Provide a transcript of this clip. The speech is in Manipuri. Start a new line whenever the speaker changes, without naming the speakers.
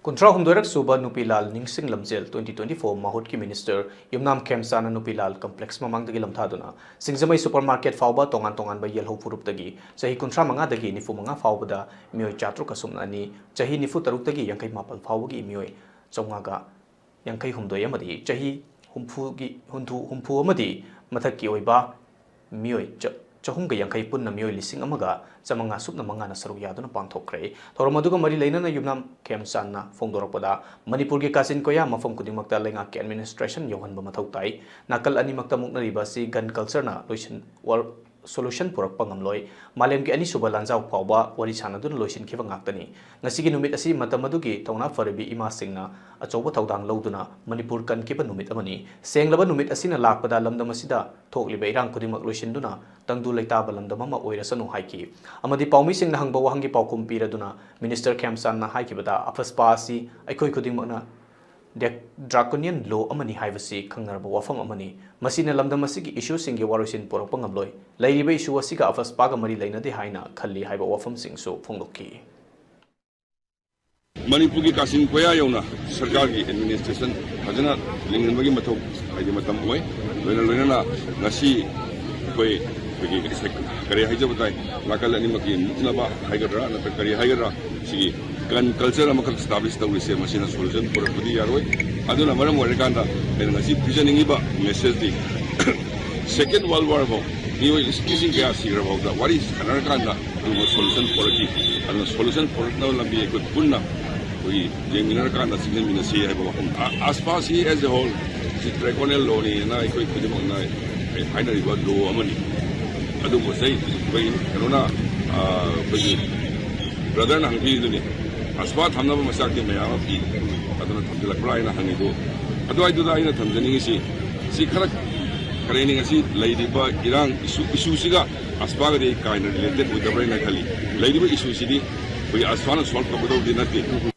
Contra Humdorak Suba Nupi Lal Ningsing lamjel 2024 MAHUD ki Minister Yumnam Khemchand Nupi Lal Complex mamang dagi lamthaduna Singzamai supermarket fauba tongan ba yelho purup dagi chahi contra manga dagi nifu manga fauba da mioi chatru kasumna ani chahi nifu taruk dagi yangkai mapal fauba gi mioi chonga ga yangkai humdoi amadi chahi humpu amadi mathak ki oiba mioi chahum ga yangkai punna mioi lising amaga chamanga supna manga na saru yaduna pangthokre thoromaduga mari leina Yumnam Khemchand na phongdorakpada Manipur gi kasin koya mafam kudingmakta lenga ke administration yohanba mathau tai nakal ani makta muknariba si gun culture na loisin solution purak pangamloi malem ki ani suba lanjau phawba wari sanadun loisin khiba ngaktani ngasi gi numit asi matamadu gi tawna farabi ima singna achoba tawdang lauduna Manipur kan kiba numit amani senglaba numit asina lakpada lamdam asida thokliba irang kudingmak loisinduna tangdu leita balamdam ama oirasanu haiki amadi paumi singna hangba wahangi paukum piraduna Minister Khemchand na haikibada afaspa asi aikoi kudingmakna draconian law amani haivasi khangnarba wafam amani masina lamdam asigi issue singi warusin porakpa ngamloi lairiba issue asiga afaspa ga mari lainade haina khalli haiba wafam singsu phongloki
Manipur ki kasin koya yauna sarkar ki administration hajana lingin bagi mathau haidi matam oi loina na ngasi koi bagi kare haija batai lakal ani maki naba haigadra na kare haigadra sigi gun culture amakak establish tawise machine solution for pudi yaroi aduna maram warekanda en ngasi visioning iba message di second world war bo ni oi speaking ga sigra bo da what is anarkanda to solution for ki and solution for now lambi ekut punna oi jeminar kanda signal minasi ai bo as far as as a whole si draconian law ni na ikoi kudi mo na finally what law amani adu mo sai bai kanona bagi brother na hangi duni aswa thamna masak di maya pi aduna thamjala krai na hangi do adu ai du da ina thamjani si kharak training asi laidiba irang issue siga aspa ga de kind related with the brain khali laidiba issue si di we aswa na solve ka bodo di nati